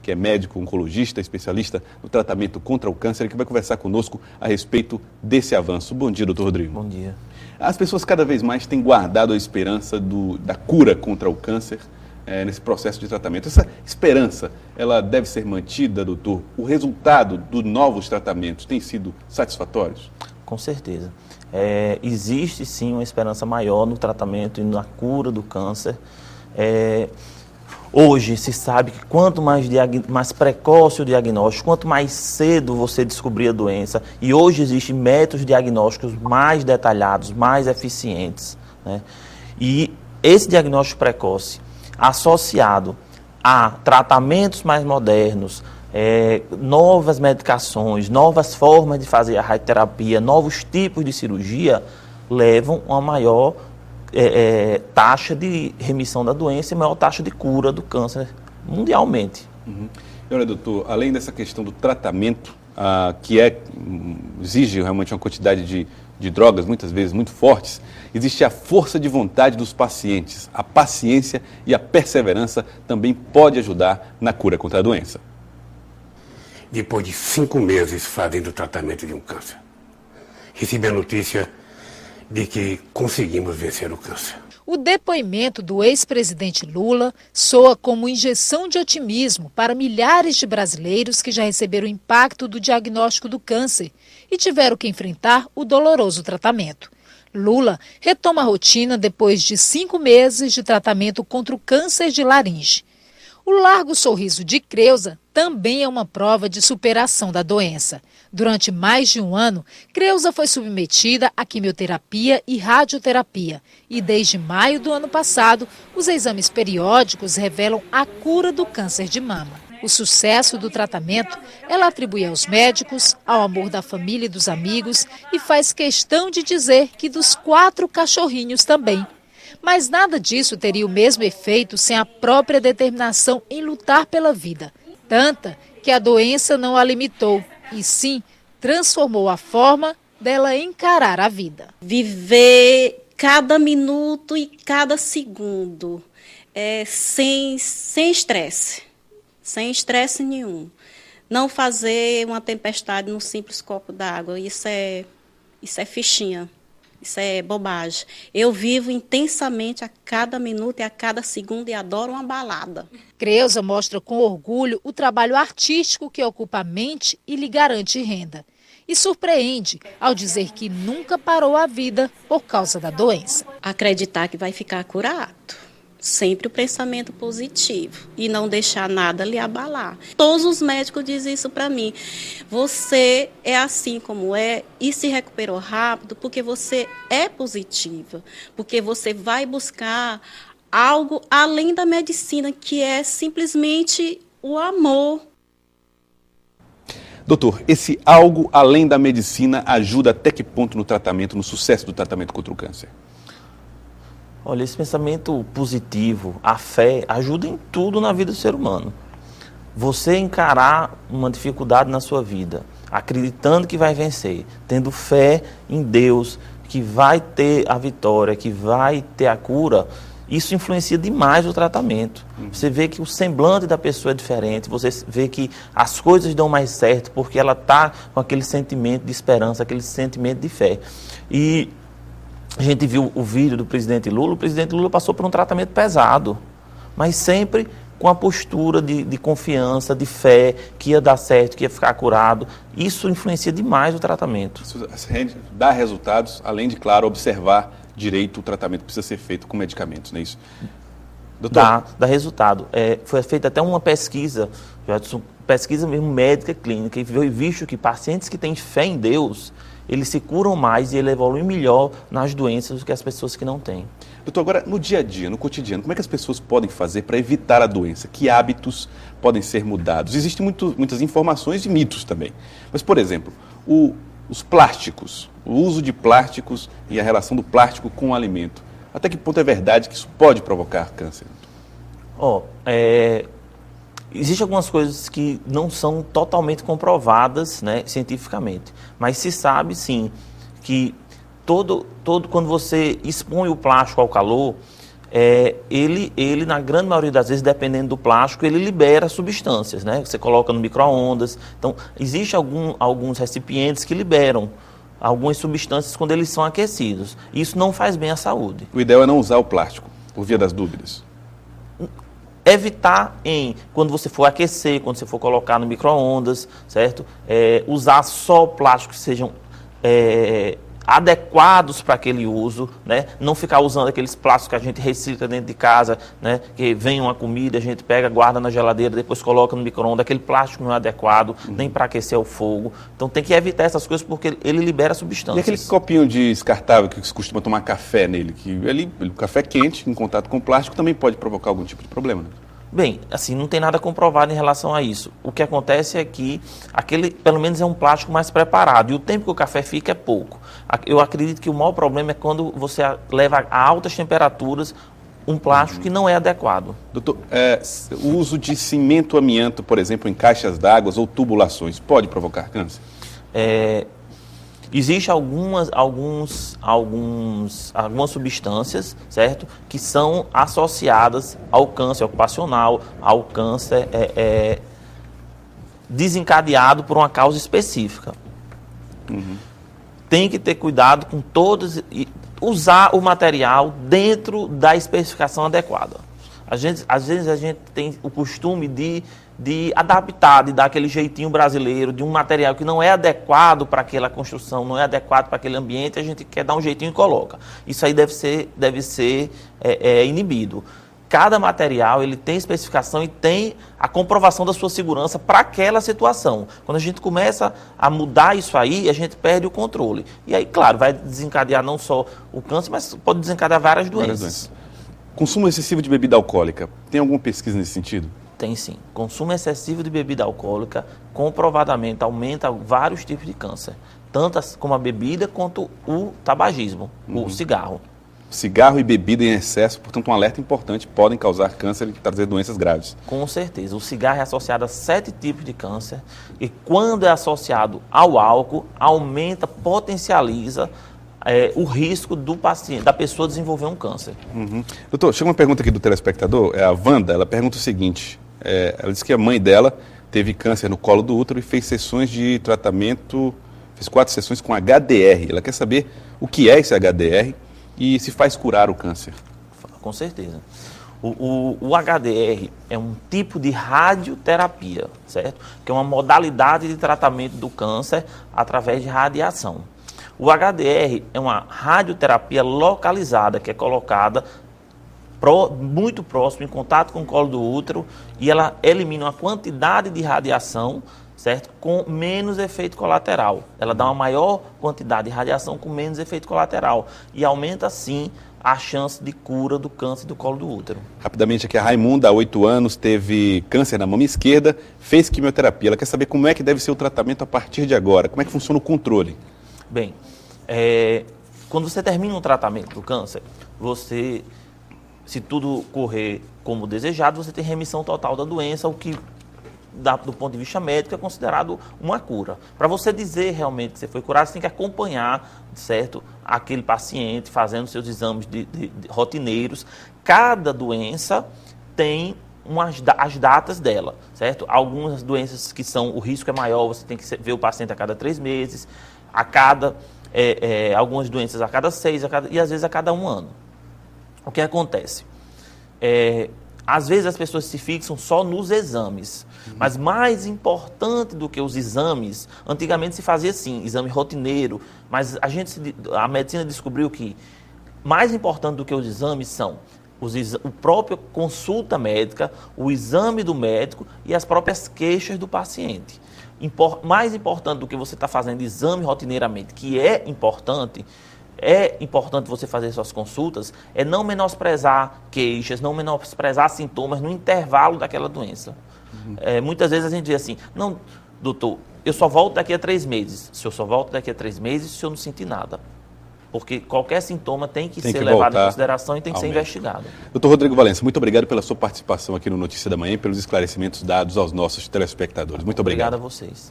que é médico, oncologista, especialista no tratamento contra o câncer, que vai conversar conosco a respeito desse avanço. Bom dia, doutor Rodrigo. Bom dia. As pessoas cada vez mais têm guardado a esperança da cura contra o câncer nesse processo de tratamento. Essa esperança, ela deve ser mantida, doutor? O resultado dos novos tratamentos tem sido satisfatórios? Com certeza. Existe sim uma esperança maior no tratamento e na cura do câncer. Hoje se sabe que quanto mais precoce o diagnóstico, quanto mais cedo você descobrir a doença, e hoje existem métodos diagnósticos mais detalhados, mais eficientes, né? E esse diagnóstico precoce, associado a tratamentos mais modernos, novas medicações, novas formas de fazer a radioterapia, novos tipos de cirurgia, levam a uma maior taxa de remissão da doença e maior taxa de cura do câncer mundialmente. Uhum. E olha, doutor, além dessa questão do tratamento, que exige realmente uma quantidade de drogas, muitas vezes muito fortes, existe a força de vontade dos pacientes. A paciência e a perseverança também pode ajudar na cura contra a doença. Depois de 5 meses fazendo o tratamento de um câncer, recebi a notícia de que conseguimos vencer o câncer. O depoimento do ex-presidente Lula soa como injeção de otimismo para milhares de brasileiros que já receberam o impacto do diagnóstico do câncer e tiveram que enfrentar o doloroso tratamento. Lula retoma a rotina depois de 5 meses de tratamento contra o câncer de laringe. O largo sorriso de Creuza também é uma prova de superação da doença. Durante mais de 1 ano, Creuza foi submetida a quimioterapia e radioterapia. E desde maio do ano passado, os exames periódicos revelam a cura do câncer de mama. O sucesso do tratamento ela atribui aos médicos, ao amor da família e dos amigos e faz questão de dizer que dos 4 cachorrinhos também. Mas nada disso teria o mesmo efeito sem a própria determinação em lutar pela vida. Tanta que a doença não a limitou, e sim transformou a forma dela encarar a vida. Viver cada minuto e cada segundo sem estresse, sem estresse nenhum. Não fazer uma tempestade num simples copo d'água, isso é fichinha. Isso é bobagem. Eu vivo intensamente a cada minuto e a cada segundo e adoro uma balada. Creuza mostra com orgulho o trabalho artístico que ocupa a mente e lhe garante renda. E surpreende ao dizer que nunca parou a vida por causa da doença. Acreditar que vai ficar curado. Sempre o pensamento positivo e não deixar nada lhe abalar. Todos os médicos dizem isso para mim. Você é assim como é e se recuperou rápido porque você é positiva, porque você vai buscar algo além da medicina, que é simplesmente o amor. Doutor, esse algo além da medicina ajuda até que ponto no tratamento, no sucesso do tratamento contra o câncer? Olha, esse pensamento positivo, a fé, ajuda em tudo na vida do ser humano. Você encarar uma dificuldade na sua vida, acreditando que vai vencer, tendo fé em Deus, que vai ter a vitória, que vai ter a cura, isso influencia demais o tratamento. Você vê que o semblante da pessoa é diferente, você vê que as coisas dão mais certo, porque ela está com aquele sentimento de esperança, aquele sentimento de fé. E a gente viu o vídeo do presidente Lula. O presidente Lula passou por um tratamento pesado, mas sempre com a postura de confiança, de fé, que ia dar certo, que ia ficar curado. Isso influencia demais o tratamento. Dá resultados, além de, claro, observar direito o tratamento que precisa ser feito com medicamentos, não é isso? Doutor? Dá resultado. Foi feita até uma pesquisa mesmo médica clínica, e foi visto que pacientes que têm fé em Deus, eles se curam mais e ele evolui melhor nas doenças do que as pessoas que não têm. Doutor, agora no dia a dia, no cotidiano, como é que as pessoas podem fazer para evitar a doença? Que hábitos podem ser mudados? Existem muitas informações e mitos também. Mas, por exemplo, os plásticos, o uso de plásticos e a relação do plástico com o alimento. Até que ponto é verdade que isso pode provocar câncer? Existem algumas coisas que não são totalmente comprovadas, né, cientificamente, mas se sabe sim que quando você expõe o plástico ao calor, ele, na grande maioria das vezes, dependendo do plástico, ele libera substâncias, né? Você coloca no micro-ondas. Então, existem alguns recipientes que liberam algumas substâncias quando eles são aquecidos. Isso não faz bem à saúde. O ideal é não usar o plástico, por via das dúvidas. Evitar quando você for aquecer, quando você for colocar no micro-ondas, certo? Usar só plásticos que sejam adequados para aquele uso, né? Não ficar usando aqueles plásticos que a gente recicla dentro de casa, né? Que vem uma comida, a gente pega, guarda na geladeira, depois coloca no micro-ondas. Aquele plástico não é adequado, nem para aquecer o fogo. Então tem que evitar essas coisas porque ele libera substâncias. E aquele copinho descartável que se costuma tomar café nele, que o café quente em contato com o plástico também pode provocar algum tipo de problema, né? Bem, assim, não tem nada comprovado em relação a isso. O que acontece é que aquele, pelo menos, é um plástico mais preparado. E o tempo que o café fica é pouco. Eu acredito que o maior problema é quando você leva a altas temperaturas um plástico que não é adequado. Doutor, o uso de cimento amianto, por exemplo, em caixas d'água ou tubulações, pode provocar câncer? Existem algumas substâncias, certo, que são associadas ao câncer ocupacional, ao câncer desencadeado por uma causa específica. Tem que ter cuidado com todos e usar o material dentro da especificação adequada. Às vezes a gente tem o costume de adaptar, de dar aquele jeitinho brasileiro, de um material que não é adequado para aquela construção, não é adequado para aquele ambiente, a gente quer dar um jeitinho e coloca. Isso aí deve ser inibido. Cada material ele tem especificação e tem a comprovação da sua segurança para aquela situação. Quando a gente começa a mudar isso aí, a gente perde o controle. E aí, claro, vai desencadear não só o câncer, mas pode desencadear várias doenças. Consumo excessivo de bebida alcoólica, tem alguma pesquisa nesse sentido? Tem sim. Consumo excessivo de bebida alcoólica comprovadamente aumenta vários tipos de câncer. Tanto como a bebida quanto o tabagismo, o cigarro. Cigarro e bebida em excesso, portanto, um alerta importante, podem causar câncer e trazer doenças graves. Com certeza. O cigarro é associado a 7 tipos de câncer e quando é associado ao álcool, potencializa o risco do paciente, da pessoa desenvolver um câncer. Doutor, chega uma pergunta aqui do telespectador, a Wanda, ela pergunta o seguinte, ela disse que a mãe dela teve câncer no colo do útero e fez sessões de tratamento, fez 4 sessões com HDR. Ela quer saber o que é esse HDR e se faz curar o câncer. Com certeza. O HDR é um tipo de radioterapia, certo? Que é uma modalidade de tratamento do câncer através de radiação. O HDR é uma radioterapia localizada que é colocada muito próximo, em contato com o colo do útero, e ela elimina uma quantidade de radiação, certo? Com menos efeito colateral. Ela dá uma maior quantidade de radiação com menos efeito colateral e aumenta, sim, a chance de cura do câncer do colo do útero. Rapidamente aqui, a Raimunda, há 8 anos, teve câncer na mama esquerda, fez quimioterapia. Ela quer saber como é que deve ser o tratamento a partir de agora, como é que funciona o controle. Bem, quando você termina um tratamento do câncer, se tudo correr como desejado, você tem remissão total da doença, o que, do ponto de vista médico, é considerado uma cura. Para você dizer realmente que você foi curado, você tem que acompanhar, certo, aquele paciente fazendo seus exames rotineiros. Cada doença tem as datas dela, certo? Algumas doenças que o risco é maior, você tem que ver o paciente a cada 3 meses, algumas doenças a cada 6, e às vezes a cada 1 ano. O que acontece? Às vezes as pessoas se fixam só nos exames, mas mais importante do que os exames, antigamente se fazia assim, exame rotineiro, mas a medicina descobriu que mais importante do que os exames são o próprio consulta médica, o exame do médico e as próprias queixas do paciente. Mais importante do que você está fazendo exame rotineiramente, que é importante você fazer suas consultas, é não menosprezar queixas, não menosprezar sintomas no intervalo daquela doença. Muitas vezes a gente diz assim, não, doutor, eu só volto daqui a 3 meses. Se eu só volto daqui a 3 meses, se eu não sentir nada. Porque qualquer sintoma tem que ser levado em consideração e tem que ser investigado. Doutor Rodrigo Valença, muito obrigado pela sua participação aqui no Notícia da Manhã e pelos esclarecimentos dados aos nossos telespectadores. Muito obrigado. Obrigado a vocês.